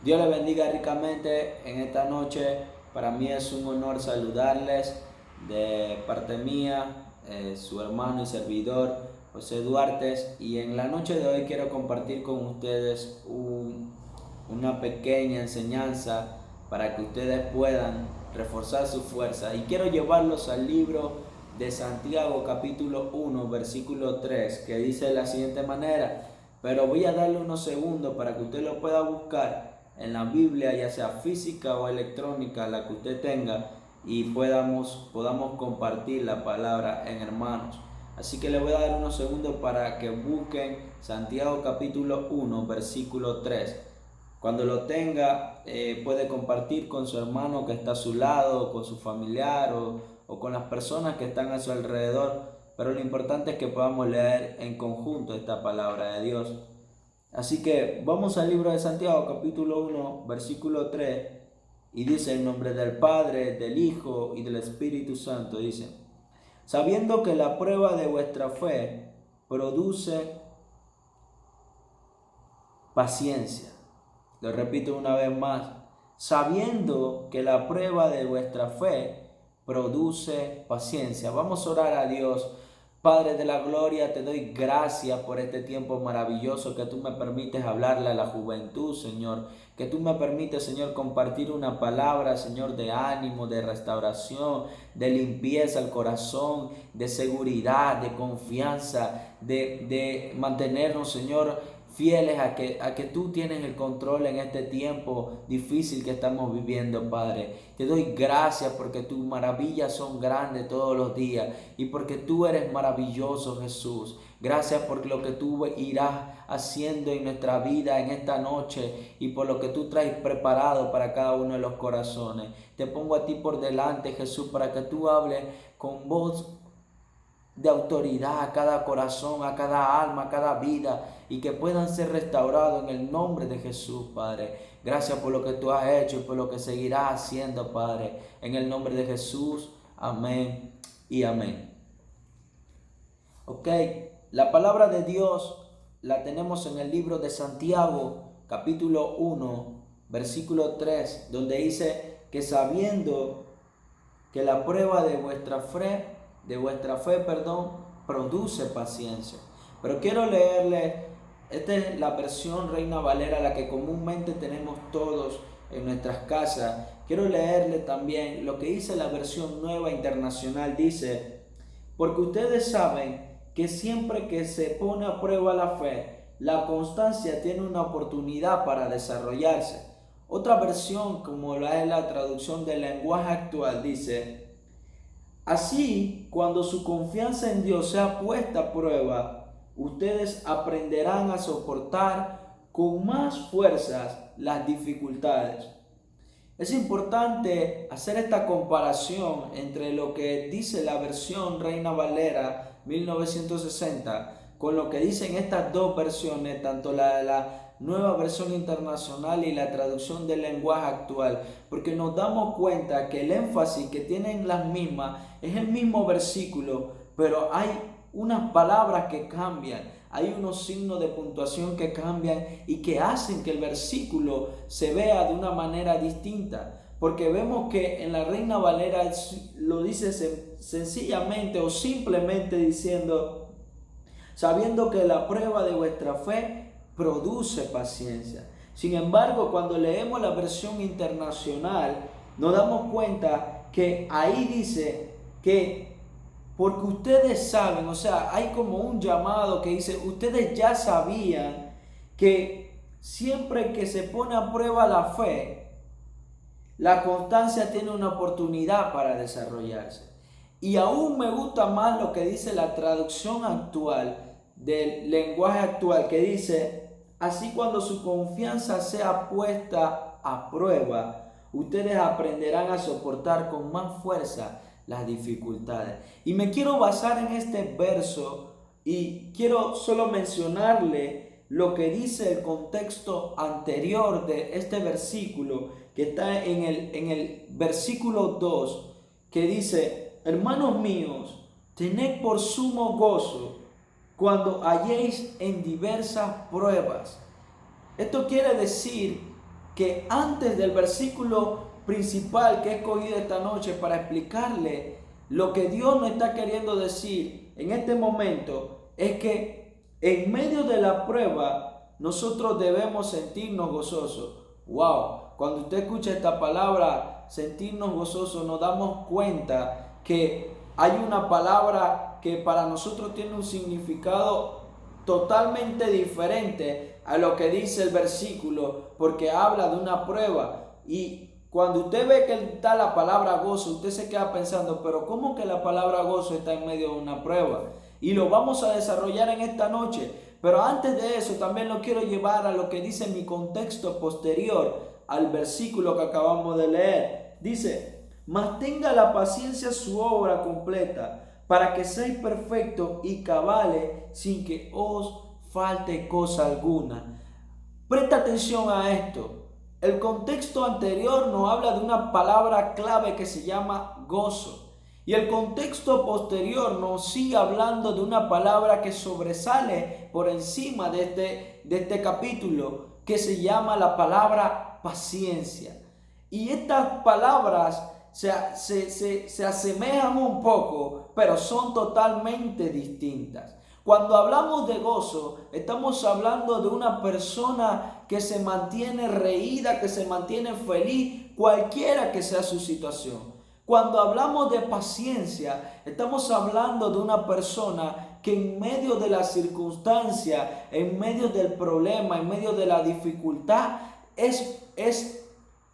Dios les bendiga ricamente en esta noche. Para mí es un honor saludarles de parte mía, su hermano y servidor José Duarte. Y en la noche de hoy quiero compartir con ustedes una pequeña enseñanza para que ustedes puedan reforzar su fuerza. Y quiero llevarlos al libro de Santiago capítulo 1 versículo 3, que dice de la siguiente manera. Pero voy a darle unos segundos para que usted lo pueda buscar en la Biblia, ya sea física o electrónica, la que usted tenga, y podamos compartir la palabra en hermanos. Así que le voy a dar unos segundos para que busquen Santiago capítulo 1 versículo 3. Cuando lo tenga, puede compartir con su hermano que está a su lado, con su familiar o con las personas que están a su alrededor. Pero lo importante es que podamos leer en conjunto esta palabra de Dios. Así que vamos al libro de Santiago, capítulo 1, versículo 3, y dice: en nombre del Padre, del Hijo y del Espíritu Santo, dice: sabiendo que la prueba de vuestra fe produce paciencia. Lo repito una vez más: sabiendo que la prueba de vuestra fe produce paciencia. Vamos a orar a Dios. Padre de la gloria, te doy gracias por este tiempo maravilloso que tú me permites hablarle a la juventud, Señor. Que tú me permites, Señor, compartir una palabra, Señor, de ánimo, de restauración, de limpieza al corazón, de seguridad, de confianza, de mantenernos, Señor, fieles a que tú tienes el control en este tiempo difícil que estamos viviendo, Padre. Te doy gracias porque tus maravillas son grandes todos los días y porque tú eres maravilloso, Jesús. Gracias por lo que tú irás haciendo en nuestra vida en esta noche y por lo que tú traes preparado para cada uno de los corazones. Te pongo a ti por delante, Jesús, para que tú hables con voz de autoridad a cada corazón, a cada alma, a cada vida, y que puedan ser restaurados en el nombre de Jesús, Padre. Gracias por lo que tú has hecho y por lo que seguirás haciendo, Padre. En el nombre de Jesús, amén y amén. Ok, la palabra de Dios la tenemos en el libro de Santiago, capítulo 1, versículo 3, donde dice que sabiendo que la prueba de vuestra fe, produce paciencia. Pero quiero leerle, esta es la versión Reina Valera, la que comúnmente tenemos todos en nuestras casas. Quiero leerle también lo que dice la versión Nueva Internacional. Dice: porque ustedes saben que siempre que se pone a prueba la fe, la constancia tiene una oportunidad para desarrollarse. Otra versión, como la es la traducción del lenguaje actual, dice: así, cuando su confianza en Dios sea puesta a prueba, ustedes aprenderán a soportar con más fuerzas las dificultades. Es importante hacer esta comparación entre lo que dice la versión Reina Valera 1960 con lo que dicen estas dos versiones, tanto la de la nueva versión internacional y la traducción del lenguaje actual, porque nos damos cuenta que el énfasis que tienen las mismas es el mismo versículo, pero hay unas palabras que cambian, hay unos signos de puntuación que cambian y que hacen que el versículo se vea de una manera distinta. Porque vemos que en la Reina Valera lo dice sencillamente o simplemente diciendo: sabiendo que la prueba de vuestra fe produce paciencia. Sin embargo, cuando leemos la versión internacional, nos damos cuenta que ahí dice que porque ustedes saben, o sea, hay como un llamado que dice: ustedes ya sabían que siempre que se pone a prueba la fe, la constancia tiene una oportunidad para desarrollarse. Y aún me gusta más lo que dice la traducción actual del lenguaje actual, que dice: así, cuando su confianza sea puesta a prueba, ustedes aprenderán a soportar con más fuerza las dificultades. Y me quiero basar en este verso y quiero solo mencionarle lo que dice el contexto anterior de este versículo, que está en el versículo 2, que dice: hermanos míos, tened por sumo gozo cuando halléis en diversas pruebas. Esto quiere decir que antes del versículo principal que he escogido esta noche para explicarle lo que Dios nos está queriendo decir en este momento, es que en medio de la prueba nosotros debemos sentirnos gozosos. Wow, cuando usted escucha esta palabra, sentirnos gozosos, nos damos cuenta que hay una palabra que para nosotros tiene un significado totalmente diferente a lo que dice el versículo, porque habla de una prueba. Y cuando usted ve que está la palabra gozo, usted se queda pensando, pero ¿cómo que la palabra gozo está en medio de una prueba? Y lo vamos a desarrollar en esta noche. Pero antes de eso también lo quiero llevar a lo que dice mi contexto posterior al versículo que acabamos de leer. Dice: mas tenga la paciencia su obra completa, para que seáis perfectos y cabales, sin que os falte cosa alguna. Presta atención a esto. El contexto anterior nos habla de una palabra clave que se llama gozo. Y el contexto posterior nos sigue hablando de una palabra que sobresale por encima de este capítulo, que se llama la palabra paciencia. Y estas palabras se asemejan un poco, pero son totalmente distintas. Cuando hablamos de gozo, estamos hablando de una persona que se mantiene reída, que se mantiene feliz, cualquiera que sea su situación. Cuando hablamos de paciencia, estamos hablando de una persona que en medio de la circunstancia, en medio del problema, en medio de la dificultad, es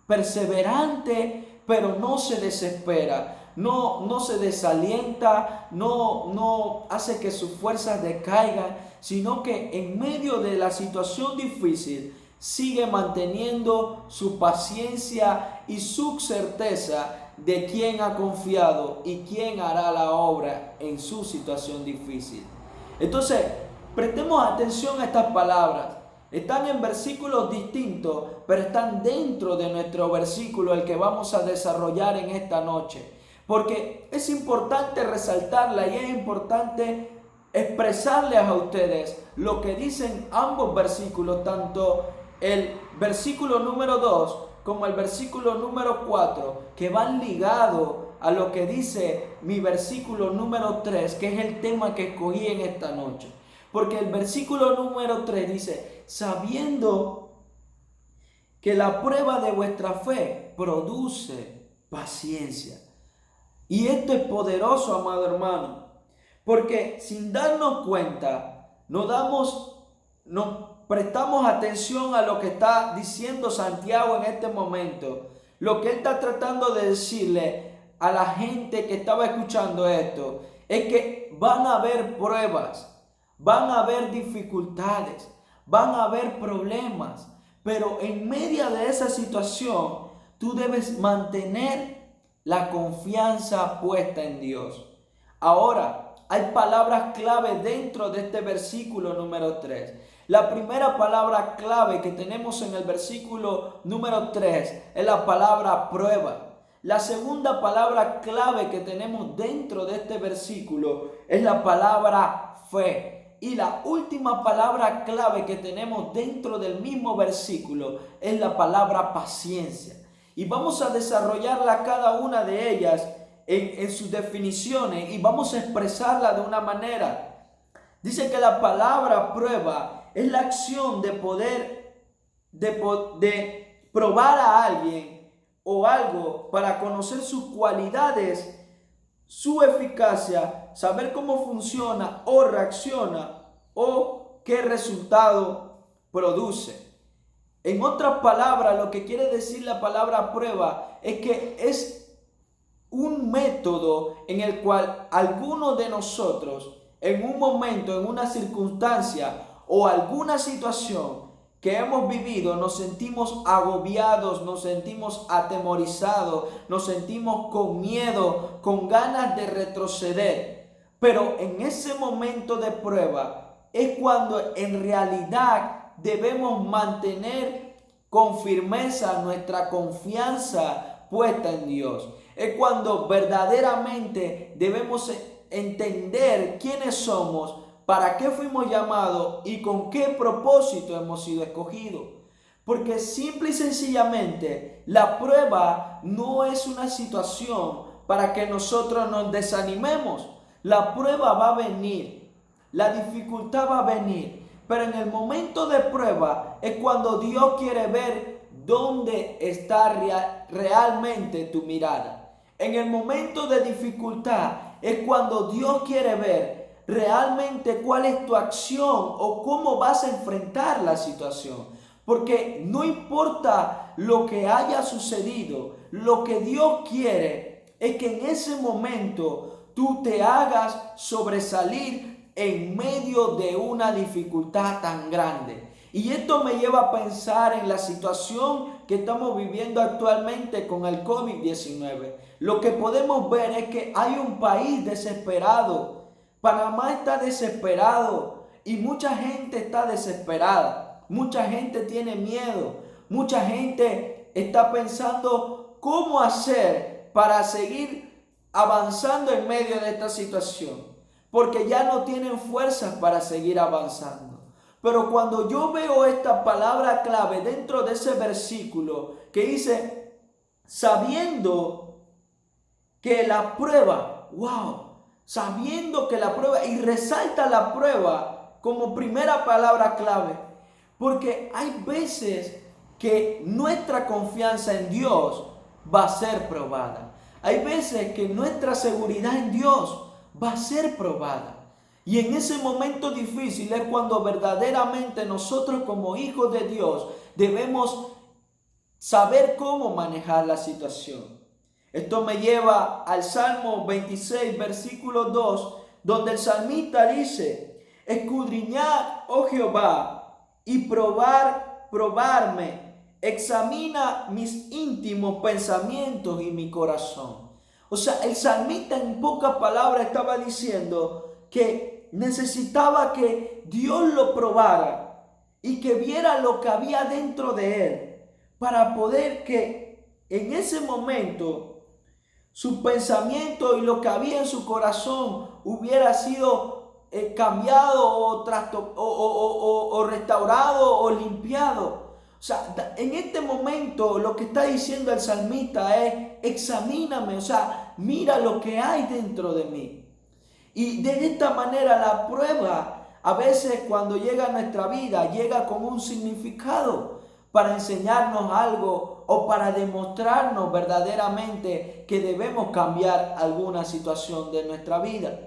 perseverante, pero no se desespera, no se desalienta, no hace que sus fuerzas decaigan, sino que en medio de la situación difícil sigue manteniendo su paciencia y su certeza de quién ha confiado y quién hará la obra en su situación difícil. Entonces, prestemos atención a estas palabras. Están en versículos distintos, pero están dentro de nuestro versículo, el que vamos a desarrollar en esta noche. Porque es importante resaltarla y es importante expresarles a ustedes lo que dicen ambos versículos, tanto el versículo número 2 como el versículo número 4, que van ligados a lo que dice mi versículo número 3, que es el tema que escogí en esta noche. Porque el versículo número 3 dice: sabiendo que la prueba de vuestra fe produce paciencia. Y esto es poderoso, amado hermano, porque sin darnos cuenta, nos prestamos atención a lo que está diciendo Santiago en este momento. Lo que él está tratando de decirle a la gente que estaba escuchando esto es que van a haber pruebas, van a haber dificultades, van a haber problemas, pero en medio de esa situación tú debes mantener la confianza puesta en Dios. Ahora, hay palabras clave dentro de este versículo número 3. La primera palabra clave que tenemos en el versículo número 3 es la palabra prueba. La segunda palabra clave que tenemos dentro de este versículo es la palabra fe. Y la última palabra clave que tenemos dentro del mismo versículo es la palabra paciencia. Y vamos a desarrollarla cada una de ellas en sus definiciones y vamos a expresarla de una manera. Dice que la palabra prueba es la acción de probar a alguien o algo para conocer sus cualidades, su eficacia, saber cómo funciona o reacciona o qué resultado produce. En otras palabras, lo que quiere decir la palabra prueba es que es un método en el cual algunos de nosotros en un momento, en una circunstancia o alguna situación que hemos vivido, nos sentimos agobiados, nos sentimos atemorizados, nos sentimos con miedo, con ganas de retroceder. Pero en ese momento de prueba es cuando en realidad debemos mantener con firmeza nuestra confianza puesta en Dios. Es cuando verdaderamente debemos entender quiénes somos, para qué fuimos llamados y con qué propósito hemos sido escogidos. Porque simple y sencillamente la prueba no es una situación para que nosotros nos desanimemos. La prueba va a venir, la dificultad va a venir, pero en el momento de prueba es cuando Dios quiere ver dónde está realmente tu mirada. En el momento de dificultad es cuando Dios quiere ver realmente cuál es tu acción o cómo vas a enfrentar la situación. Porque no importa lo que haya sucedido, lo que Dios quiere es que en ese momento tú te hagas sobresalir en medio de una dificultad tan grande. Y esto me lleva a pensar en la situación que estamos viviendo actualmente con el COVID-19. Lo que podemos ver es que hay un país desesperado. Panamá está desesperado y mucha gente está desesperada. Mucha gente tiene miedo. Mucha gente está pensando cómo hacer para seguir avanzando en medio de esta situación. Porque ya no tienen fuerzas para seguir avanzando. Pero cuando yo veo esta palabra clave dentro de ese versículo que dice, sabiendo que la prueba, sabiendo que la prueba, y resalta la prueba como primera palabra clave. Porque hay veces que nuestra confianza en Dios va a ser probada. Hay veces que nuestra seguridad en Dios va a ser probada. Y en ese momento difícil es cuando verdaderamente nosotros como hijos de Dios debemos saber cómo manejar la situación. Esto me lleva al Salmo 26, versículo 2, donde el salmista dice, escudriñad, oh Jehová, y probarme, examina mis íntimos pensamientos y mi corazón. O sea, el salmista en pocas palabras estaba diciendo que necesitaba que Dios lo probara y que viera lo que había dentro de él para poder que en ese momento su pensamiento y lo que había en su corazón hubiera sido cambiado o restaurado o limpiado. O sea, en este momento lo que está diciendo el salmista es, examíname, o sea, mira lo que hay dentro de mí. Y de esta manera la prueba, a veces cuando llega a nuestra vida, llega con un significado para enseñarnos algo o para demostrarnos verdaderamente que debemos cambiar alguna situación de nuestra vida.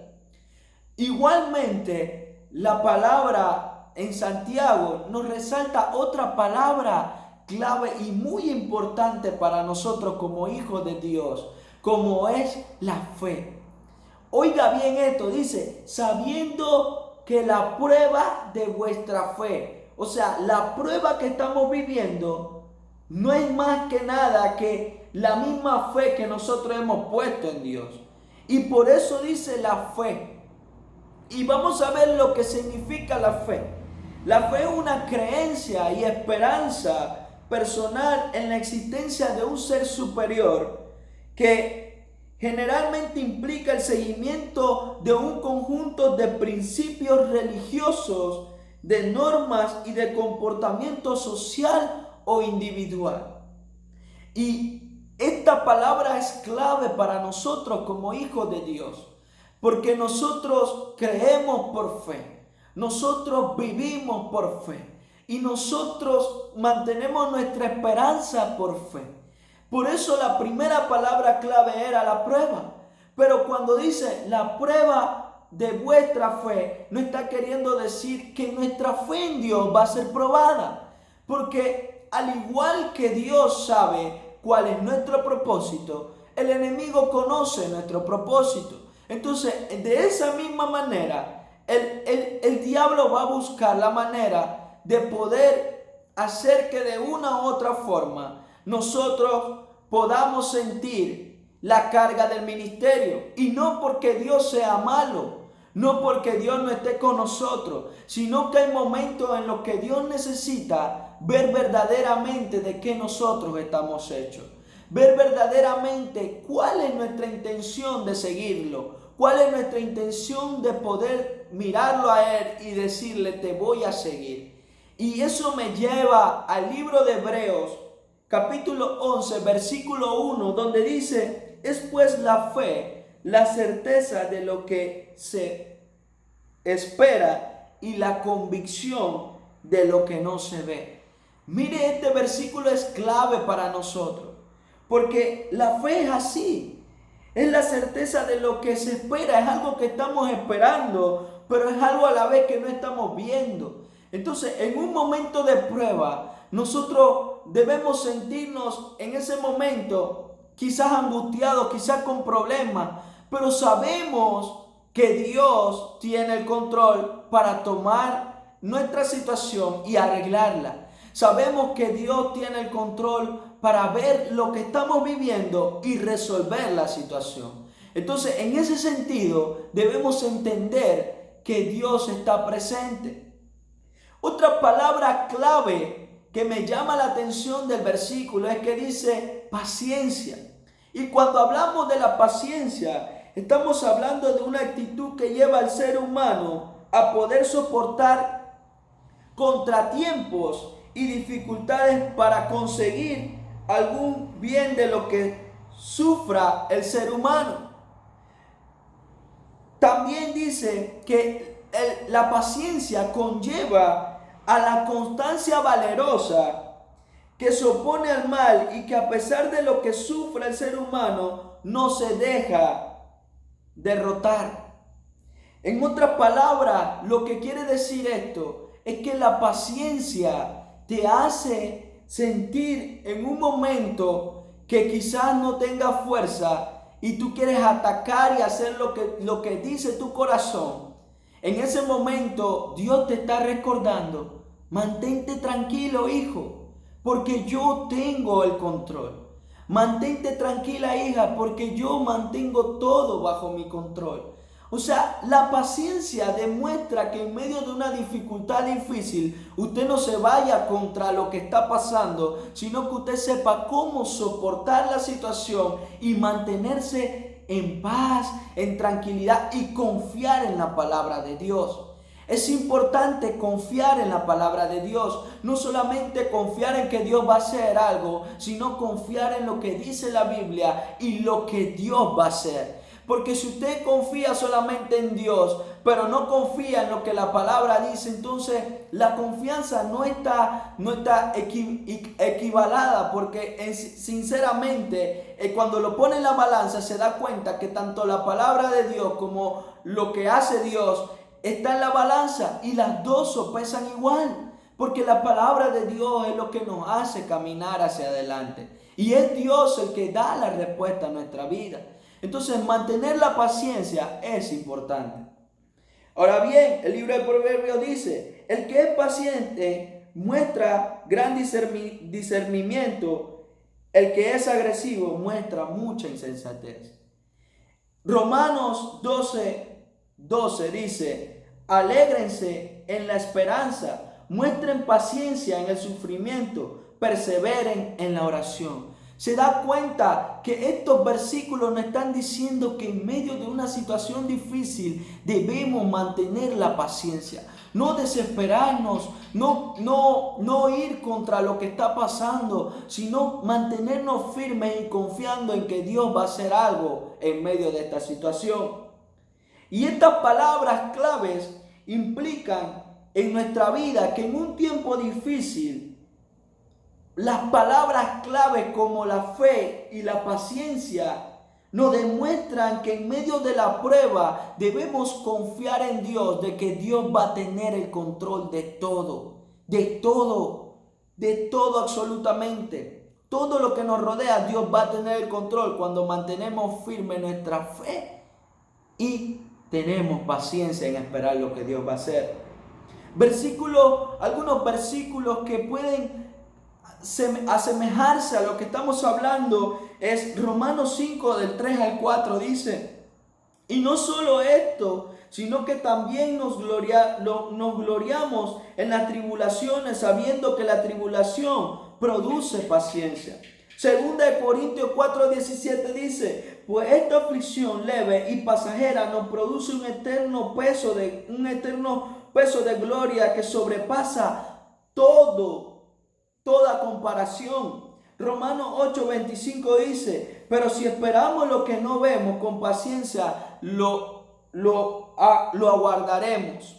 Igualmente, la palabra en Santiago nos resalta otra palabra clave y muy importante para nosotros como hijos de Dios, como es la fe. Oiga bien esto, dice, sabiendo que la prueba de vuestra fe, o sea, la prueba que estamos viviendo no es más que nada que la misma fe que nosotros hemos puesto en Dios. Y por eso dice la fe. Y vamos a ver lo que significa la fe. La fe es una creencia y esperanza personal en la existencia de un ser superior que generalmente implica el seguimiento de un conjunto de principios religiosos, de normas y de comportamiento social o individual. Y esta palabra es clave para nosotros como hijos de Dios. Porque nosotros creemos por fe, nosotros vivimos por fe y nosotros mantenemos nuestra esperanza por fe. Por eso la primera palabra clave era la prueba. Pero cuando dice la prueba de vuestra fe, no está queriendo decir que nuestra fe en Dios va a ser probada. Porque al igual que Dios sabe cuál es nuestro propósito, el enemigo conoce nuestro propósito. Entonces, de esa misma manera, el diablo va a buscar la manera de poder hacer que de una u otra forma nosotros podamos sentir la carga del ministerio. Y no porque Dios sea malo, no porque Dios no esté con nosotros, sino que hay momentos en los que Dios necesita ver verdaderamente de qué nosotros estamos hechos. Ver verdaderamente cuál es nuestra intención de seguirlo, cuál es nuestra intención de poder mirarlo a Él y decirle, te voy a seguir. Y eso me lleva al libro de Hebreos, capítulo 11, versículo 1, donde dice: es pues la fe, la certeza de lo que se espera y la convicción de lo que no se ve. Mire, este versículo es clave para nosotros, porque la fe es así, es la certeza de lo que se espera, es algo que estamos esperando, pero es algo a la vez que no estamos viendo. Entonces, en un momento de prueba, nosotros debemos sentirnos en ese momento quizás angustiados, quizás con problemas, pero sabemos que Dios tiene el control para tomar nuestra situación y arreglarla. Sabemos que Dios tiene el control para ver lo que estamos viviendo y resolver la situación. Entonces, en ese sentido, debemos entender que Dios está presente. Otra palabra clave que me llama la atención del versículo es que dice paciencia. Y cuando hablamos de la paciencia, estamos hablando de una actitud que lleva al ser humano a poder soportar contratiempos y dificultades para conseguir algún bien de lo que sufra el ser humano. También dice que la paciencia conlleva a la constancia valerosa que se opone al mal y que a pesar de lo que sufre el ser humano no se deja derrotar. En otras palabras, lo que quiere decir esto es que la paciencia te hace sentir en un momento que quizás no tengas fuerza y tú quieres atacar y hacer lo que dice tu corazón. En ese momento Dios te está recordando: mantente tranquilo, hijo, porque yo tengo el control. Mantente tranquila, hija, porque yo mantengo todo bajo mi control. O sea, la paciencia demuestra que en medio de una dificultad difícil, usted no se vaya contra lo que está pasando, sino que usted sepa cómo soportar la situación y mantenerse en paz, en tranquilidad y confiar en la palabra de Dios. Es importante confiar en la palabra de Dios, no solamente confiar en que Dios va a hacer algo, sino confiar en lo que dice la Biblia y lo que Dios va a hacer. Porque si usted confía solamente en Dios, pero no confía en lo que la palabra dice, entonces la confianza no está equivalada, porque sinceramente cuando lo pone en la balanza se da cuenta que tanto la palabra de Dios como lo que hace Dios está en la balanza y las dos pesan igual, porque la palabra de Dios es lo que nos hace caminar hacia adelante y es Dios el que da la respuesta a nuestra vida. Entonces, mantener la paciencia es importante. Ahora bien, el libro de Proverbios dice: el que es paciente muestra gran discernimiento, el que es agresivo muestra mucha insensatez. Romanos 12 dice: alégrense en la esperanza, muestren paciencia en el sufrimiento, perseveren en la oración. Se da cuenta que estos versículos nos están diciendo que en medio de una situación difícil debemos mantener la paciencia, no desesperarnos, no ir contra lo que está pasando, sino mantenernos firmes y confiando en que Dios va a hacer algo en medio de esta situación. Y estas palabras claves implican en nuestra vida que en un tiempo difícil, las palabras claves como la fe y la paciencia nos demuestran que en medio de la prueba debemos confiar en Dios, de que Dios va a tener el control de todo absolutamente. Todo lo que nos rodea, Dios va a tener el control cuando mantenemos firme nuestra fe y tenemos paciencia en esperar lo que Dios va a hacer. Algunos versículos que pueden asemejarse a lo que estamos hablando es Romanos 5 del 3 al 4 dice: y no solo esto, sino que también nos gloriamos en las tribulaciones, sabiendo que la tribulación produce paciencia. Segunda de Corintios 4:17 dice: pues esta aflicción leve y pasajera nos produce un eterno peso de gloria que sobrepasa toda comparación. Romanos 8:25 dice, pero si esperamos lo que no vemos, con paciencia lo aguardaremos.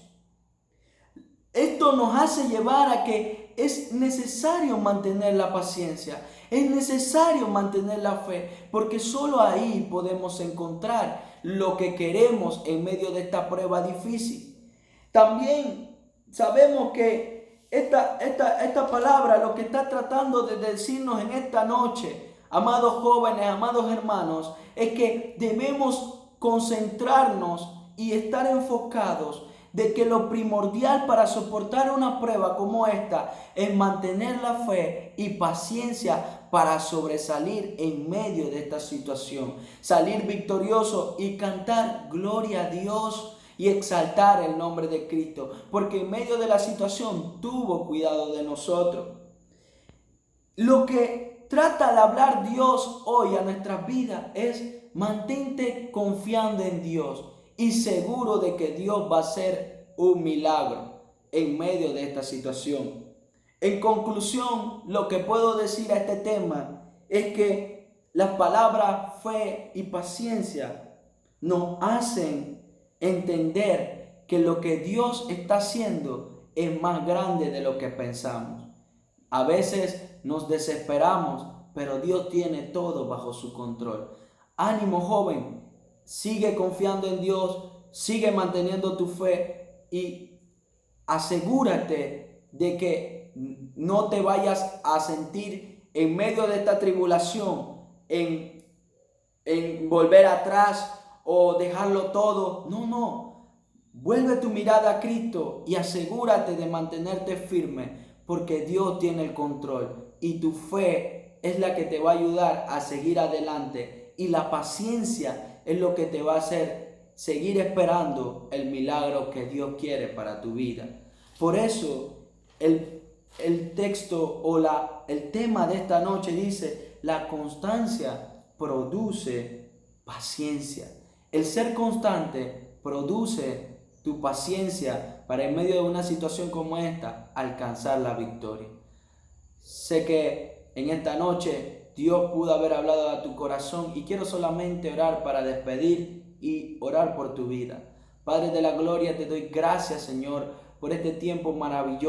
Esto nos hace llevar a que es necesario mantener la paciencia, es necesario mantener la fe, porque solo ahí podemos encontrar lo que queremos en medio de esta prueba difícil. También sabemos que esta palabra lo que está tratando de decirnos en esta noche, amados jóvenes, amados hermanos, es que debemos concentrarnos y estar enfocados de que lo primordial para soportar una prueba como esta es mantener la fe y paciencia para sobresalir en medio de esta situación, salir victorioso y cantar gloria a Dios y exaltar el nombre de Cristo, porque en medio de la situación tuvo cuidado de nosotros. Lo que trata de hablar Dios hoy a nuestras vidas es mantente confiando en Dios y seguro de que Dios va a hacer un milagro en medio de esta situación. En conclusión, lo que puedo decir a este tema es que las palabras fe y paciencia nos hacen entender que lo que Dios está haciendo es más grande de lo que pensamos. A veces nos desesperamos, pero Dios tiene todo bajo su control. Ánimo, joven, sigue confiando en Dios, sigue manteniendo tu fe y asegúrate de que no te vayas a sentir en medio de esta tribulación en volver atrás o dejarlo todo. No. Vuelve tu mirada a Cristo y asegúrate de mantenerte firme, porque Dios tiene el control y tu fe es la que te va a ayudar a seguir adelante, y la paciencia es lo que te va a hacer seguir esperando el milagro que Dios quiere para tu vida. Por eso el texto o el tema de esta noche dice: la constancia produce paciencia. El ser constante produce tu paciencia para, en medio de una situación como esta, alcanzar la victoria. Sé que en esta noche Dios pudo haber hablado a tu corazón y quiero solamente orar para despedir y orar por tu vida. Padre de la gloria, te doy gracias, Señor, por este tiempo maravilloso